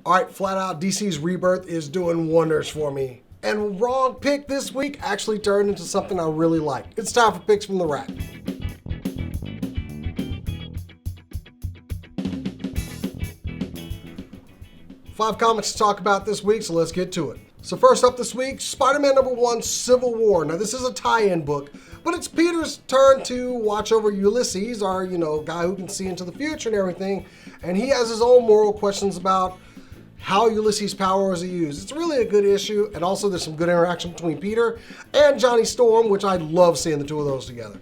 All right, flat out, DC's Rebirth is doing wonders for me. And wrong pick this week actually turned into something I really like. It's time for Picks from the Rack. 5 comics to talk about this week, so let's get to it. So first up this week, Spider-Man #1 Civil War. Now this is a tie-in book, but it's Peter's turn to watch over Ulysses, our, guy who can see into the future and everything. And he has his own moral questions about how Ulysses' powers are used. It's really a good issue, and also there's some good interaction between Peter and Johnny Storm, which I love seeing the two of those together.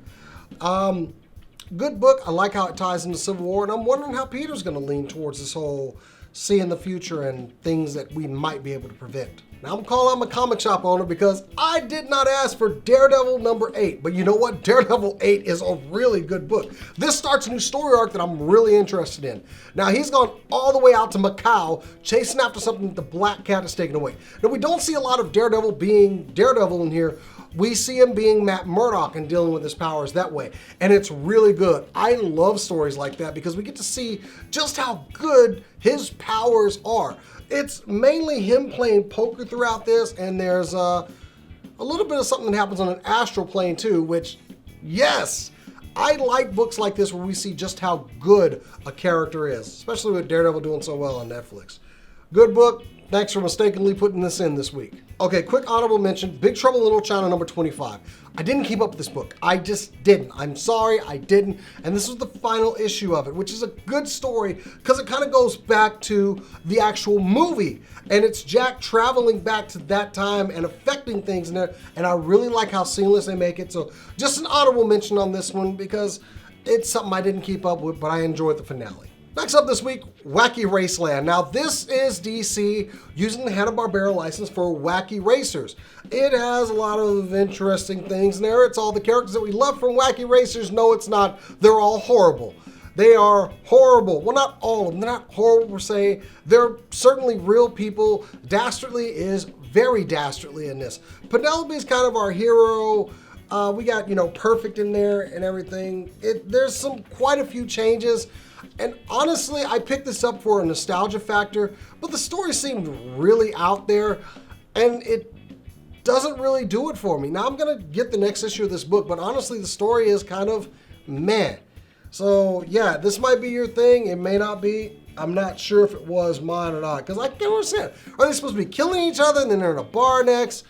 Good book. I like how it ties into Civil War, and I'm wondering how Peter's going to lean towards this whole seeing the future and things that we might be able to prevent. Now I'm calling I'm a comic shop owner because I did not ask for Daredevil #8, but you know what? Daredevil 8 is a really good book. This starts a new story arc that I'm really interested in. Now he's gone all the way out to Macau, chasing after something that the Black Cat has taken away. Now we don't see a lot of Daredevil being Daredevil in here. We see him being Matt Murdock and dealing with his powers that way. And it's really good. I love stories like that because we get to see just how good his powers are. It's mainly him playing poker throughout this, and there's a little bit of something that happens on an astral plane too, which, yes, I like books like this where we see just how good a character is, especially with Daredevil doing so well on Netflix. Good book. Thanks for mistakenly putting this in this week. Okay, quick honorable mention, Big Trouble in Little China #25. I didn't keep up with this book. I just didn't. I'm sorry, I didn't. And this was the final issue of it, which is a good story because it kind of goes back to the actual movie. And it's Jack traveling back to that time and affecting things in there. And I really like how seamless they make it. So just an honorable mention on this one because it's something I didn't keep up with, but I enjoyed the finale. Next up this week, Wacky Raceland. Now this is DC using the Hanna-Barbera license for Wacky Racers. It has a lot of interesting things in there. It's all the characters that we love from Wacky Racers. No, it's not. They're all horrible. They are horrible. Well, not all of them. They're not horrible per se. They're certainly real people. Dastardly is very dastardly in this. Penelope is kind of our hero. We got, Perfect in there and everything. There's quite a few changes. And honestly, I picked this up for a nostalgia factor, but the story seemed really out there, and it doesn't really do it for me. Now, I'm going to get the next issue of this book, but honestly, the story is kind of meh. So, yeah, this might be your thing. It may not be. I'm not sure if it was mine or not, because I can't understand. Are they supposed to be killing each other, and then they're in a bar next?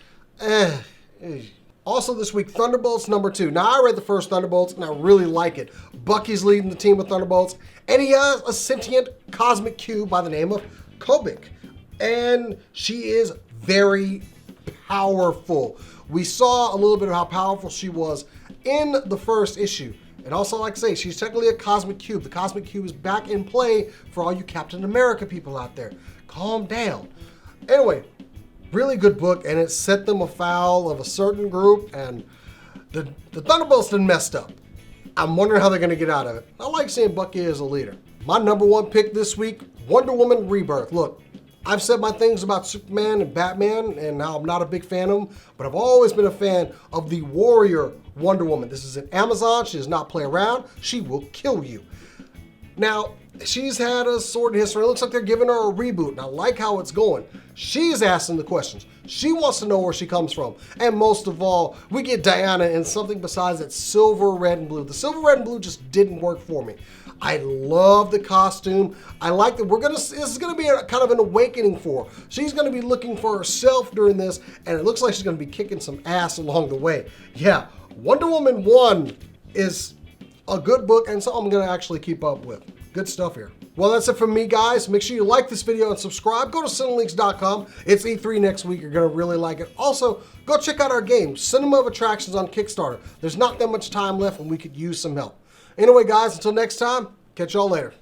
Also this week, Thunderbolts #2. Now, I read the first Thunderbolts, and I really like it. Bucky's leading the team with Thunderbolts, and he has a sentient cosmic cube by the name of Kobik. And she is very powerful. We saw a little bit of how powerful she was in the first issue. And also, like I say, she's technically a cosmic cube. The cosmic cube is back in play for all you Captain America people out there. Calm down. Anyway, really good book, and it set them afoul of a certain group, and the Thunderbolts done messed up. I'm wondering how they're going to get out of it. I like seeing Bucky as a leader. My #1 pick this week, Wonder Woman Rebirth. Look, I've said my things about Superman and Batman and how I'm not a big fan of them, but I've always been a fan of the warrior Wonder Woman. This is an Amazon. She does not play around. She will kill you. Now, she's had a sordid history. It looks like they're giving her a reboot, and I like how it's going. She's asking the questions. She wants to know where she comes from. And most of all, we get Diana in something besides that silver, red, and blue. The silver, red, and blue just didn't work for me. I love the costume. I like that this is going to be kind of an awakening for her. She's going to be looking for herself during this, and it looks like she's going to be kicking some ass along the way. Yeah, Wonder Woman 1 is a good book and something I'm going to actually keep up with. Good stuff here. Well, that's it from me, guys. Make sure you like this video and subscribe. Go to Cinelinks.com. It's E3 next week. You're going to really like it. Also, go check out our game, Cinema of Attractions on Kickstarter. There's not that much time left and we could use some help. Anyway, guys, until next time, catch y'all later.